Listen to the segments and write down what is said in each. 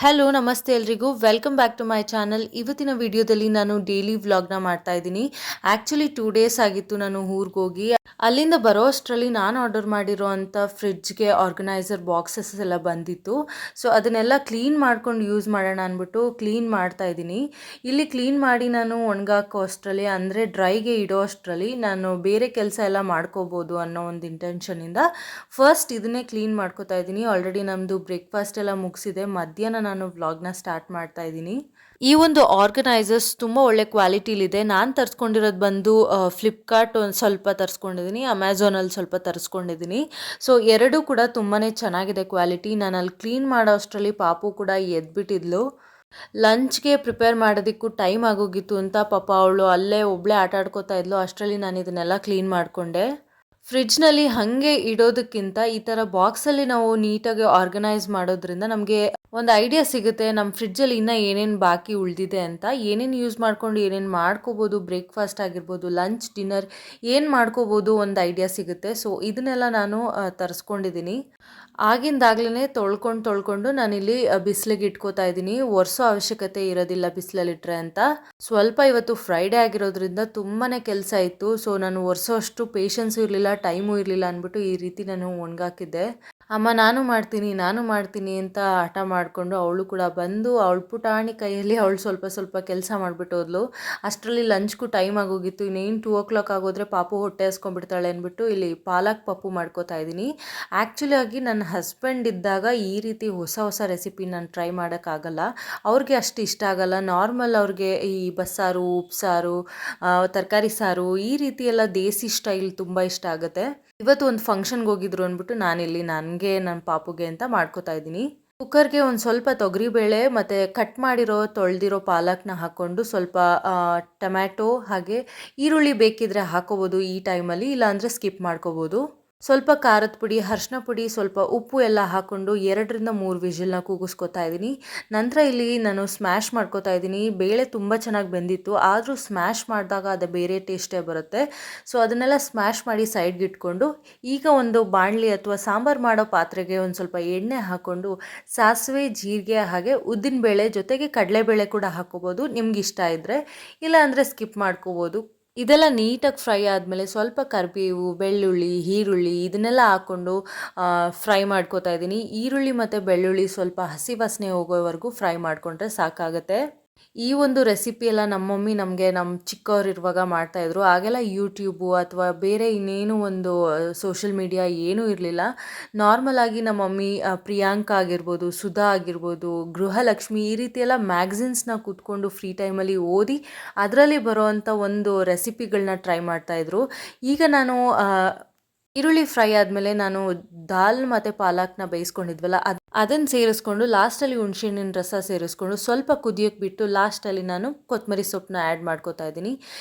Hello ನಮಸ್ತೆ ಎಲ್ರಿಗೂ welcome back to my channel. ಇವತ್ತಿನ ವಿಡಿಯೋದಲ್ಲಿ ನಾನು ಡೈಲಿ ವ್ಲಾಗ್ನ ಮಾಡ್ತಾ ಇದ್ದೀನಿ. ಆ್ಯಕ್ಚುಲಿ 2 ಡೇಸ್ ಆಗಿತ್ತು ನಾನು ಊರಿಗೆ ಹೋಗಿ. ಅಲ್ಲಿಂದ ಬರೋ ಅಷ್ಟರಲ್ಲಿ ನಾನು ಆರ್ಡರ್ ಮಾಡಿರೋ ಅಂಥ ಫ್ರಿಡ್ಜ್ಗೆ ಆರ್ಗನೈಸರ್ ಬಾಕ್ಸಸ್ ಎಲ್ಲ ಬಂದಿತ್ತು. ಸೊ ಅದನ್ನೆಲ್ಲ ಕ್ಲೀನ್ ಮಾಡ್ಕೊಂಡು ಯೂಸ್ ಮಾಡೋಣ ಅಂದ್ಬಿಟ್ಟು ಕ್ಲೀನ್ ಮಾಡ್ತಾ ಇದ್ದೀನಿ. ಇಲ್ಲಿ ಕ್ಲೀನ್ ಮಾಡಿ ನಾನು ಒಣಗಾಕೋ ಅಷ್ಟರಲ್ಲಿ ಅಂದರೆ ಡ್ರೈಗೆ ಇಡೋ ಅಷ್ಟರಲ್ಲಿ ನಾನು ಬೇರೆ ಕೆಲಸ ಎಲ್ಲ ಮಾಡ್ಕೋಬೋದು ಅನ್ನೋ ಒಂದು ಇಂಟೆನ್ಷನಿಂದ ಫಸ್ಟ್ ಇದನ್ನೇ ಕ್ಲೀನ್ ಮಾಡ್ಕೋತಾ ಇದ್ದೀನಿ. ಆಲ್ರೆಡಿ ನಮ್ಮದು ಬ್ರೇಕ್ಫಾಸ್ಟ್ ಎಲ್ಲ ಮುಗಿಸಿದೆ. ಮಧ್ಯಾಹ್ನ ನಾನು ವ್ಲಾಗ್ನ ಸ್ಟಾರ್ಟ್ ಮಾಡ್ತಾ ಇದ್ದೀನಿ. ಈ ಒಂದು ಆರ್ಗನೈಸರ್ಸ್ ತುಂಬ ಒಳ್ಳೆ ಕ್ವಾಲಿಟಿಲಿದೆ. ನಾನು ತರಿಸ್ಕೊಂಡಿರೋದು ಬಂದು ಫ್ಲಿಪ್ಕಾರ್ಟ್ ಒಂದು ಸ್ವಲ್ಪ ತರಿಸ್ಕೊಂಡಿದ್ದೀನಿ, ಅಮೆಝಾನಲ್ಲಿ ಸ್ವಲ್ಪ ತರಿಸ್ಕೊಂಡಿದ್ದೀನಿ. ಸೊ ಎರಡೂ ಕೂಡ ತುಂಬಾ ಚೆನ್ನಾಗಿದೆ ಕ್ವಾಲಿಟಿ. ನಾನು ಅಲ್ಲಿ ಕ್ಲೀನ್ ಮಾಡೋ ಅಷ್ಟರಲ್ಲಿ ಪಾಪು ಕೂಡ ಎದ್ಬಿಟ್ಟಿದ್ಲು. ಲಂಚ್ಗೆ ಪ್ರಿಪೇರ್ ಮಾಡೋದಕ್ಕೂ ಟೈಮ್ ಆಗೋಗಿತ್ತು ಅಂತ ಪಾಪ ಅವಳು ಅಲ್ಲೇ ಒಬ್ಬಳೇ ಆಟ ಆಡ್ಕೋತಾ ಇದ್ಲು. ಅಷ್ಟರಲ್ಲಿ ನಾನು ಇದನ್ನೆಲ್ಲ ಕ್ಲೀನ್ ಮಾಡಿಕೊಂಡೆ. ಫ್ರಿಡ್ಜ್ನಲ್ಲಿ ಹಾಗೆ ಇಡೋದಕ್ಕಿಂತ ಈ ಥರ ಬಾಕ್ಸಲ್ಲಿ ನಾವು ನೀಟಾಗಿ ಆರ್ಗನೈಸ್ ಮಾಡೋದ್ರಿಂದ ನಮಗೆ ಒಂದು ಐಡಿಯಾ ಸಿಗುತ್ತೆ ನಮ್ಮ ಫ್ರಿಡ್ಜಲ್ಲಿ ಇನ್ನೂ ಏನೇನು ಬಾಕಿ ಉಳಿದಿದೆ ಅಂತ. ಏನೇನು ಯೂಸ್ ಮಾಡ್ಕೊಂಡು ಏನೇನು ಮಾಡ್ಕೋಬೋದು, ಬ್ರೇಕ್ಫಾಸ್ಟ್ ಆಗಿರ್ಬೋದು, ಲಂಚ್ ಡಿನ್ನರ್ ಏನು ಮಾಡ್ಕೋಬೋದು ಒಂದು ಐಡಿಯಾ ಸಿಗುತ್ತೆ. ಸೊ ಇದನ್ನೆಲ್ಲ ನಾನು ತರಿಸ್ಕೊಂಡಿದ್ದೀನಿ. ಆಗಿಂದಾಗ್ಲೇ ತೊಳ್ಕೊಂಡು ನಾನಿಲ್ಲಿ ಬಿಸಿಲಿಗೆ ಇಟ್ಕೋತಾ ಇದ್ದೀನಿ. ಒರೆಸೋ ಅವಶ್ಯಕತೆ ಇರೋದಿಲ್ಲ ಬಿಸಿಲಲ್ಲಿಟ್ಟರೆ ಅಂತ. ಸ್ವಲ್ಪ ಇವತ್ತು ಫ್ರೈಡೇ ಆಗಿರೋದ್ರಿಂದ ತುಂಬಾ ಕೆಲಸ ಇತ್ತು. ಸೊ ನಾನು ಒರೆಸೋ ಅಷ್ಟು ಪೇಷನ್ಸು ಇರಲಿಲ್ಲ, ಟೈಮು ಇರಲಿಲ್ಲ ಅಂದ್ಬಿಟ್ಟು ಈ ರೀತಿ ನಾನು ಒಣಗಾಕಿದ್ದೆ. ಅಮ್ಮ ನಾನು ಮಾಡ್ತೀನಿ ಅಂತ ಹಠ ಮಾಡಿಕೊಂಡು ಅವಳು ಕೂಡ ಬಂದು ಅವಳು ಪುಟಾಣಿ ಕೈಯಲ್ಲಿ ಅವಳು ಸ್ವಲ್ಪ ಕೆಲಸ ಮಾಡಿಬಿಟ್ಟು ಹೋದ್ಲು. ಅಷ್ಟರಲ್ಲಿ ಲಂಚ್ಗೂ ಟೈಮ್ ಆಗೋಗಿತ್ತು. ಇನ್ನೇನು 2 o'clock ಆಗೋದ್ರೆ ಪಾಪು ಹೊಟ್ಟೆ ಹಸ್ಕೊಂಡ್ಬಿಡ್ತಾಳೆ ಅಂದ್ಬಿಟ್ಟು ಇಲ್ಲಿ ಪಾಲಕ್ ಪಪ್ಪು ಮಾಡ್ಕೋತಾ ಇದ್ದೀನಿ. ಆ್ಯಕ್ಚುಲಿ ಆಗಿ ನನ್ನ ಹಸ್ಬೆಂಡ್ ಇದ್ದಾಗ ಈ ರೀತಿ ಹೊಸ ರೆಸಿಪಿ ನಾನು ಟ್ರೈ ಮಾಡೋಕ್ಕಾಗಲ್ಲ. ಅವ್ರಿಗೆ ಅಷ್ಟು ಇಷ್ಟ ಆಗಲ್ಲ. ನಾರ್ಮಲ್ ಅವ್ರಿಗೆ ಈ ಬಸ್ಸಾರು, ಉಪ್ಸಾರು, ತರಕಾರಿ ಸಾರು ಈ ರೀತಿ ಎಲ್ಲ ದೇಸಿ ಸ್ಟೈಲ್ ತುಂಬ ಇಷ್ಟ ಆಗುತ್ತೆ. ಇವತ್ತು ಒಂದು ಫಂಕ್ಷನ್ಗೆ ಹೋಗಿದ್ರು ಅಂದ್ಬಿಟ್ಟು ನಾನಿಲ್ಲಿ ನನಗೆ ನನ್ನ ಪಾಪುಗೆ ಅಂತ ಮಾಡ್ಕೋತಾ ಇದ್ದೀನಿ. ಕುಕ್ಕರ್ಗೆ ಒಂದು ಸ್ವಲ್ಪ ತೊಗರಿಬೇಳೆ ಮತ್ತು ಕಟ್ ಮಾಡಿರೋ ತೊಳೆದಿರೋ ಪಾಲಕ್ನ ಹಾಕ್ಕೊಂಡು ಸ್ವಲ್ಪ ಟೊಮ್ಯಾಟೊ ಹಾಗೆ ಈರುಳ್ಳಿ ಬೇಕಿದ್ರೆ ಹಾಕೋಬೋದು ಈ ಟೈಮಲ್ಲಿ, ಇಲ್ಲಾಂದರೆ ಸ್ಕಿಪ್ ಮಾಡ್ಕೋಬೋದು. ಸ್ವಲ್ಪ ಖಾರದ ಪುಡಿ, ಅರಿಶಿನ ಪುಡಿ, ಸ್ವಲ್ಪ ಉಪ್ಪು ಎಲ್ಲ ಹಾಕ್ಕೊಂಡು 2 ರಿಂದ 3 ವಿಷಲ್ನ ಕೂಗಿಸ್ಕೊತಾ ಇದ್ದೀನಿ. ನಂತರ ಇಲ್ಲಿ ನಾನು ಸ್ಮ್ಯಾಶ್ ಮಾಡ್ಕೋತಾ ಇದ್ದೀನಿ. ಬೇಳೆ ತುಂಬ ಚೆನ್ನಾಗಿ ಬೆಂದಿತ್ತು, ಆದರೂ ಸ್ಮ್ಯಾಶ್ ಮಾಡಿದಾಗ ಅದು ಬೇರೆ ಟೇಸ್ಟೇ ಬರುತ್ತೆ. ಸೊ ಅದನ್ನೆಲ್ಲ ಸ್ಮ್ಯಾಶ್ ಮಾಡಿ ಸೈಡ್ಗೆ ಇಟ್ಕೊಂಡು ಈಗ ಒಂದು ಬಾಣಲಿ ಅಥವಾ ಸಾಂಬಾರು ಮಾಡೋ ಪಾತ್ರೆಗೆ ಒಂದು ಸ್ವಲ್ಪ ಎಣ್ಣೆ ಹಾಕ್ಕೊಂಡು ಸಾಸಿವೆ, ಜೀರಿಗೆ ಹಾಗೆ ಉದ್ದಿನಬೇಳೆ ಜೊತೆಗೆ ಕಡಲೆಬೇಳೆ ಕೂಡ ಹಾಕ್ಕೋಬೋದು ನಿಮ್ಗೆ ಇಷ್ಟ ಇದ್ದರೆ, ಇಲ್ಲ ಅಂದರೆ ಸ್ಕಿಪ್ ಮಾಡ್ಕೋಬೋದು. ಇದೆಲ್ಲ ನೀಟಾಗಿ ಫ್ರೈ ಆದಮೇಲೆ ಸ್ವಲ್ಪ ಕರಿಬೇವು, ಬೆಳ್ಳುಳ್ಳಿ, ಈರುಳ್ಳಿ ಇದನ್ನೆಲ್ಲ ಹಾಕ್ಕೊಂಡು ಫ್ರೈ ಮಾಡ್ಕೋತಾ ಇದ್ದೀನಿ. ಈರುಳ್ಳಿ ಮತ್ತು ಬೆಳ್ಳುಳ್ಳಿ ಸ್ವಲ್ಪ ಹಸಿ ವಾಸನೆ ಹೋಗೋವರೆಗೂ ಫ್ರೈ ಮಾಡಿಕೊಂಡ್ರೆ ಸಾಕಾಗುತ್ತೆ. ಈ ಒಂದು ರೆಸಿಪಿ ಎಲ್ಲ ನಮ್ಮ ಮಮ್ಮಿ ನಮಗೆ ನಮ್ಮ ಚಿಕ್ಕವರಿರುವಾಗ ಮಾಡ್ತಾಯಿದ್ರು. ಆಗೆಲ್ಲ ಯೂಟ್ಯೂಬು ಅಥವಾ ಬೇರೆ ಇನ್ನೇನು ಒಂದು ಸೋಷಿಯಲ್ ಮೀಡಿಯಾ ಏನೂ ಇರಲಿಲ್ಲ. ನಾರ್ಮಲಾಗಿ ನಮ್ಮ ಮಮ್ಮಿ ಪ್ರಿಯಾಂಕಾ ಆಗಿರ್ಬೋದು, ಸುಧಾ ಆಗಿರ್ಬೋದು, ಗೃಹಲಕ್ಷ್ಮಿ ಈ ರೀತಿ ಎಲ್ಲ ಮ್ಯಾಗ್ಝಿನ್ಸ್ನ ಕೂತ್ಕೊಂಡು ಫ್ರೀ ಟೈಮಲ್ಲಿ ಓದಿ ಅದರಲ್ಲಿ ಬರೋವಂಥ ಒಂದು ರೆಸಿಪಿಗಳನ್ನ ಟ್ರೈ ಮಾಡ್ತಾಯಿದ್ರು. ಈಗ ನಾನು ಈರುಳ್ಳಿ ಫ್ರೈ ಆದಮೇಲೆ ನಾನು ದಾಲ್ ಮತ್ತು ಪಾಲಕ್ನ ಬೇಯಿಸ್ಕೊಂಡಿದ್ವಲ್ಲ ಅದನ್ನು ಸೇರಿಸ್ಕೊಂಡು ಲಾಸ್ಟಲ್ಲಿ ಹುಣಸೆಹಣ್ಣಿನ ರಸ ಸೇರಿಸ್ಕೊಂಡು ಸ್ವಲ್ಪ ಕುದಿಯೋಕ್ಕೆ ಬಿಟ್ಟು ಲಾಸ್ಟಲ್ಲಿ ನಾನು ಕೊತ್ತಂಬರಿ ಸೊಪ್ಪನ್ನ ಆ್ಯಡ್ ಮಾಡ್ಕೋತಾ ಇದ್ದೀನಿ.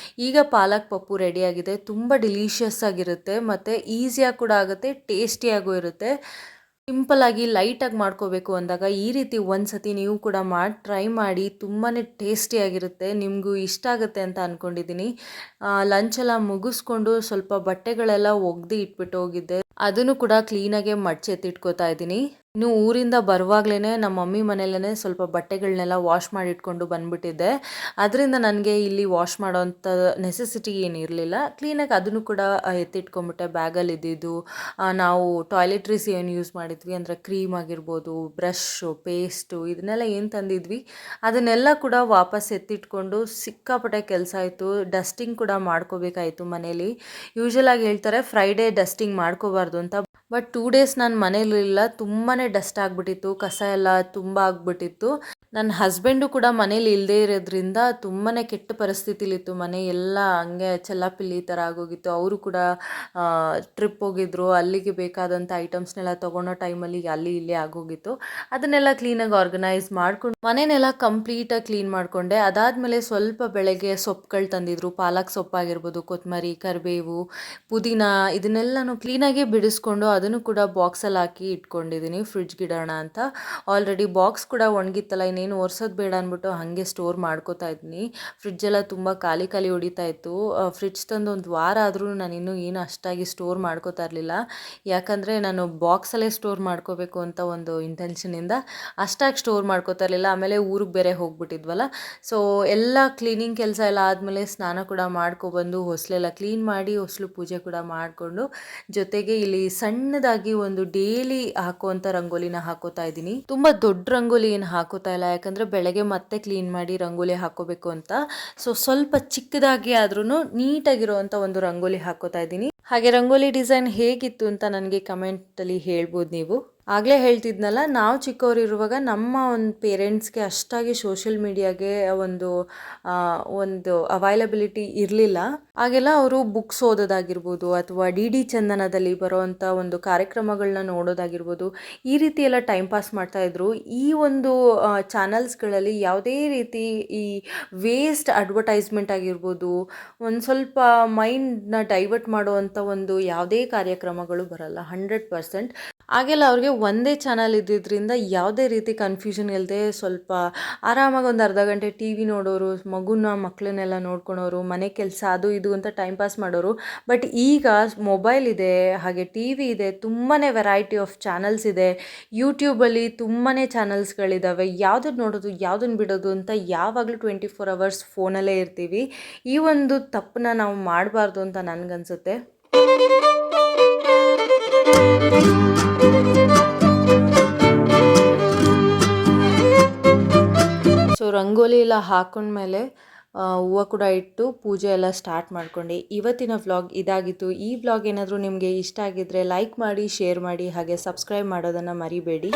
ಈಗ ಪಾಲಕ್ ಪಪ್ಪು ರೆಡಿಯಾಗಿದೆ. ತುಂಬ ಡಿಲೀಷಿಯಸ್ ಆಗಿರುತ್ತೆ ಮತ್ತು ಈಸಿಯಾಗಿ ಕೂಡ ಆಗುತ್ತೆ, ಟೇಸ್ಟಿಯಾಗೂ ಇರುತ್ತೆ. ಸಿಂಪಲಾಗಿ ಲೈಟಾಗಿ ಮಾಡ್ಕೋಬೇಕು ಅಂದಾಗ ಈ ರೀತಿ ಒಂದು ಸತಿ ನೀವು ಕೂಡ ಮಾಡಿ ಟ್ರೈ ಮಾಡಿ. ತುಂಬಾ ಟೇಸ್ಟಿಯಾಗಿರುತ್ತೆ, ನಿಮಗೂ ಇಷ್ಟ ಆಗುತ್ತೆ ಅಂತ ಅಂದ್ಕೊಂಡಿದ್ದೀನಿ. ಲಂಚೆಲ್ಲ ಮುಗಿಸ್ಕೊಂಡು ಸ್ವಲ್ಪ ಬಟ್ಟೆಗಳೆಲ್ಲ ಒಗೆದು ಇಟ್ಬಿಟ್ಟು ಹೋಗಿದ್ದೆ, ಅದನ್ನು ಕೂಡ ಕ್ಲೀನಾಗೆ ಮಡ್ಚೆತ್ತಿಟ್ಕೋತಾ ಇದ್ದೀನಿ. ಇನ್ನು ಊರಿಂದ ಬರುವಾಗಲೇ ನಮ್ಮ ಮಮ್ಮಿ ಮನೆಯಲ್ಲೇ ಸ್ವಲ್ಪ ಬಟ್ಟೆಗಳನ್ನೆಲ್ಲ ವಾಶ್ ಮಾಡಿ ಇಟ್ಕೊಂಡು ಬಂದುಬಿಟ್ಟಿದ್ದೆ. ಅದರಿಂದ ನನಗೆ ಇಲ್ಲಿ ವಾಶ್ ಮಾಡೋವಂಥ ನೆಸೆಸಿಟಿ ಏನಿರಲಿಲ್ಲ. ಕ್ಲೀನಾಗಿ ಅದನ್ನು ಕೂಡ ಎತ್ತಿಟ್ಕೊಂಬಿಟ್ಟೆ. ಬ್ಯಾಗಲ್ಲಿ ಇದ್ದಿದ್ದು ನಾವು ಟಾಯ್ಲೆಟ್ರೀಸ್ ಏನು ಯೂಸ್ ಮಾಡಿದ್ವಿ ಅಂದರೆ ಕ್ರೀಮ್ ಆಗಿರ್ಬೋದು, ಬ್ರಷು, ಪೇಸ್ಟು ಇದನ್ನೆಲ್ಲ ಏನು ತಂದಿದ್ವಿ ಅದನ್ನೆಲ್ಲ ಕೂಡ ವಾಪಸ್ ಎತ್ತಿಟ್ಕೊಂಡು ಸಿಕ್ಕಾಪಟ್ಟೆ ಕೆಲಸ ಆಯಿತು. ಡಸ್ಟಿಂಗ್ ಕೂಡ ಮಾಡ್ಕೋಬೇಕಾಯಿತು ಮನೇಲಿ. ಯೂಶ್ವಲಾಗಿ ಹೇಳ್ತಾರೆ ಫ್ರೈಡೇ ಡಸ್ಟಿಂಗ್ ಮಾಡ್ಕೋಬಾರ್ದು ಅಂತ. ಬಟ್ 2 ಡೇಸ್ ನಾನು ಮನೇಲಿಲ್ಲ, ತುಂಬಾ ಡಸ್ಟ್ ಆಗಿಬಿಟ್ಟಿತ್ತು, ಕಸ ಎಲ್ಲ ತುಂಬ ಆಗಿಬಿಟ್ಟಿತ್ತು. ನನ್ನ ಹಸ್ಬೆಂಡು ಕೂಡ ಮನೇಲಿ ಇಲ್ಲದೇ ಇರೋದ್ರಿಂದ ತುಂಬಾ ಕೆಟ್ಟ ಪರಿಸ್ಥಿತಿಲಿತ್ತು. ಮನೆ ಎಲ್ಲ ಹಂಗೆ ಚೆಲ್ಲಾಪಿಲ್ಲಿ ಥರ ಆಗೋಗಿತ್ತು. ಅವರು ಕೂಡ ಟ್ರಿಪ್ ಹೋಗಿದ್ರು, ಅಲ್ಲಿಗೆ ಬೇಕಾದಂಥ ಐಟಮ್ಸ್ನೆಲ್ಲ ತೊಗೊಳೋ ಟೈಮಲ್ಲಿ ಅಲ್ಲಿ ಇಲ್ಲೇ ಆಗೋಗಿತ್ತು. ಅದನ್ನೆಲ್ಲ ಕ್ಲೀನಾಗಿ ಆರ್ಗನೈಸ್ ಮಾಡ್ಕೊಂಡು ಮನೆಯೆಲ್ಲ ಕಂಪ್ಲೀಟಾಗಿ ಕ್ಲೀನ್ ಮಾಡಿಕೊಂಡೆ. ಅದಾದಮೇಲೆ ಸ್ವಲ್ಪ ಬೆಳಗ್ಗೆ ಸೊಪ್ಪುಗಳು ತಂದಿದ್ರು, ಪಾಲಕ್ ಸೊಪ್ಪಾಗಿರ್ಬೋದು, ಕೊತ್ತಂಬರಿ, ಕರಿಬೇವು, ಪುದೀನ ಇದನ್ನೆಲ್ಲನೂ ಕ್ಲೀನಾಗಿ ಬಿಡಿಸ್ಕೊಂಡು ಅದನ್ನು ಕೂಡ ಬಾಕ್ಸಲ್ಲಿ ಹಾಕಿ ಇಟ್ಕೊಂಡಿದ್ದೀನಿ ಫ್ರಿಡ್ಜ್ಗೆ ಇಡೋಣ ಅಂತ. ಆಲ್ರೆಡಿ ಬಾಕ್ಸ್ ಕೂಡ ಒಣಗಿತ್ತಲ್ಲ, ನಾನೇನು ಒರೆಸೋದು ಬೇಡ ಅಂದ್ಬಿಟ್ಟು ಹಾಗೆ ಸ್ಟೋರ್ ಮಾಡ್ಕೋತಾ ಇದ್ದೀನಿ. ಫ್ರಿಡ್ಜೆಲ್ಲ ತುಂಬ ಖಾಲಿ ಖಾಲಿ ಹೊಡಿತಾ ಇತ್ತು. ಫ್ರಿಡ್ಜ್ ತಂದು ಒಂದು ವಾರ ಆದರೂ ನಾನಿನ್ನೂ ಏನು ಅಷ್ಟಾಗಿ ಸ್ಟೋರ್ ಮಾಡ್ಕೋತಾ ಇರಲಿಲ್ಲ. ಯಾಕಂದರೆ ನಾನು ಬಾಕ್ಸಲ್ಲೇ ಸ್ಟೋರ್ ಮಾಡ್ಕೋಬೇಕು ಅಂತ ಒಂದು ಇಂಟೆನ್ಷನಿಂದ ಅಷ್ಟಾಗಿ ಸ್ಟೋರ್ ಮಾಡ್ಕೋತಾ ಇರಲಿಲ್ಲ. ಆಮೇಲೆ ಊರಿಗೆ ಬೇರೆ ಹೋಗ್ಬಿಟ್ಟಿದ್ವಲ್ಲ, ಸೊ ಎಲ್ಲ ಕ್ಲೀನಿಂಗ್ ಕೆಲಸ ಎಲ್ಲ ಆದಮೇಲೆ ಸ್ನಾನ ಕೂಡ ಮಾಡ್ಕೊಬಂದು ಹೊಸಲೆಲ್ಲ ಕ್ಲೀನ್ ಮಾಡಿ ಹೊಸಲು ಪೂಜೆ ಕೂಡ ಮಾಡಿಕೊಂಡು ಜೊತೆಗೆ ಇಲ್ಲಿ ಸಣ್ಣದಾಗಿ ಒಂದು ಡೈಲಿ ಹಾಕುವಂಥ ರಂಗೋಲಿನ ಹಾಕೋತಾ ಇದ್ದೀನಿ. ತುಂಬ ದೊಡ್ಡ ರಂಗೋಲಿ ಏನು ಹಾಕೋತಾ ಇಲ್ಲ, ಯಾಕಂದರೆ ಬೆಳಗ್ಗೆ ಮತ್ತೆ ಕ್ಲೀನ್ ಮಾಡಿ ರಂಗೋಲಿ ಹಾಕೋಬೇಕು ಅಂತ. ಸೊ ಸ್ವಲ್ಪ ಚಿಕ್ಕದಾಗಿ ಆದ್ರೂ ನೀಟಾಗಿರುವಂಥ ಒಂದು ರಂಗೋಲಿ ಹಾಕೋತಾ ಇದ್ದೀನಿ. ಹಾಗೆ ರಂಗೋಲಿ ಡಿಸೈನ್ ಹೇಗಿತ್ತು ಅಂತ ನನಗೆ ಕಮೆಂಟಲ್ಲಿ ಹೇಳ್ಬೋದು ನೀವು. ಆಗಲೇ ಹೇಳ್ತಿದ್ನಲ್ಲ, ನಾವು ಚಿಕ್ಕವರಿರುವಾಗ ನಮ್ಮ ಒಂದು ಪೇರೆಂಟ್ಸ್ಗೆ ಅಷ್ಟಾಗಿ ಸೋಷಿಯಲ್ ಮೀಡಿಯಾಗೆ ಒಂದು ಅವೈಲಬಿಲಿಟಿ ಇರಲಿಲ್ಲ. ಆಗೆಲ್ಲ ಅವರು ಬುಕ್ಸ್ ಓದೋದಾಗಿರ್ಬೋದು ಅಥವಾ ಡಿ ಚಂದನದಲ್ಲಿ ಬರೋವಂಥ ಒಂದು ಕಾರ್ಯಕ್ರಮಗಳನ್ನ ನೋಡೋದಾಗಿರ್ಬೋದು, ಈ ರೀತಿ ಎಲ್ಲ ಟೈಮ್ ಪಾಸ್ ಮಾಡ್ತಾಯಿದ್ರು. ಈ ಒಂದು ಚಾನಲ್ಸ್ಗಳಲ್ಲಿ ಯಾವುದೇ ರೀತಿ ಈ ವೇಸ್ಟ್ ಅಡ್ವರ್ಟೈಸ್ಮೆಂಟ್ ಆಗಿರ್ಬೋದು, ಒಂದು ಸ್ವಲ್ಪ ಮೈಂಡ್ನ ಡೈವರ್ಟ್ ಮಾಡುವಂಥ ಒಂದು ಯಾವುದೇ ಕಾರ್ಯಕ್ರಮಗಳು ಬರಲ್ಲ 100%. ಆಗೆಲ್ಲ ಅವ್ರಿಗೆ ಒಂದೇ ಚಾನಲ್ ಇದ್ದಿದ್ದರಿಂದ ಯಾವುದೇ ರೀತಿ ಕನ್ಫ್ಯೂಷನ್ ಇಲ್ಲದೆ ಸ್ವಲ್ಪ ಆರಾಮಾಗಿ ಒಂದು ಅರ್ಧ ಗಂಟೆ ಟಿ ವಿ ನೋಡೋರು, ಮಕ್ಕಳನ್ನೆಲ್ಲ ನೋಡ್ಕೊಳೋರು, ಮನೆ ಕೆಲಸ ಅದು ಇದು ಅಂತ ಟೈಮ್ ಪಾಸ್ ಮಾಡೋರು. ಬಟ್ ಈಗ ಮೊಬೈಲ್ ಇದೆ, ಹಾಗೆ ಟಿ ವಿ ಇದೆ, ತುಂಬಾ ವೆರೈಟಿ ಆಫ್ ಚಾನಲ್ಸ್ ಇದೆ. ಯೂಟ್ಯೂಬಲ್ಲಿ ತುಂಬಾ ಚಾನಲ್ಸ್ಗಳಿದ್ದಾವೆ. ಯಾವುದನ್ನು ನೋಡೋದು ಯಾವುದನ್ನು ಬಿಡೋದು ಅಂತ ಯಾವಾಗಲೂ 24 hours ಫೋನಲ್ಲೇ ಇರ್ತೀವಿ. ಈ ಒಂದು ತಪ್ಪನ್ನ ನಾವು ಮಾಡಬಾರ್ದು ಅಂತ ನನಗನ್ಸುತ್ತೆ. ಸೊ ರಂಗೋಲಿ ಎಲ್ಲ ಹಾಕೊಂಡ್ಮೇಲೆ ಹೂವು ಕೂಡ ಇಟ್ಟು ಪೂಜೆ ಎಲ್ಲ ಸ್ಟಾರ್ಟ್ ಮಾಡ್ಕೊಂಡೆ. ಇವತ್ತಿನ ವ್ಲಾಗ್ ಇದಾಗಿತ್ತು. ಈ ವ್ಲಾಗ್ ಏನಾದರೂ ನಿಮಗೆ ಇಷ್ಟ ಆಗಿದ್ದರೆ ಲೈಕ್ ಮಾಡಿ, ಶೇರ್ ಮಾಡಿ, ಹಾಗೆ ಸಬ್ಸ್ಕ್ರೈಬ್ ಮಾಡೋದನ್ನು ಮರಿಬೇಡಿ.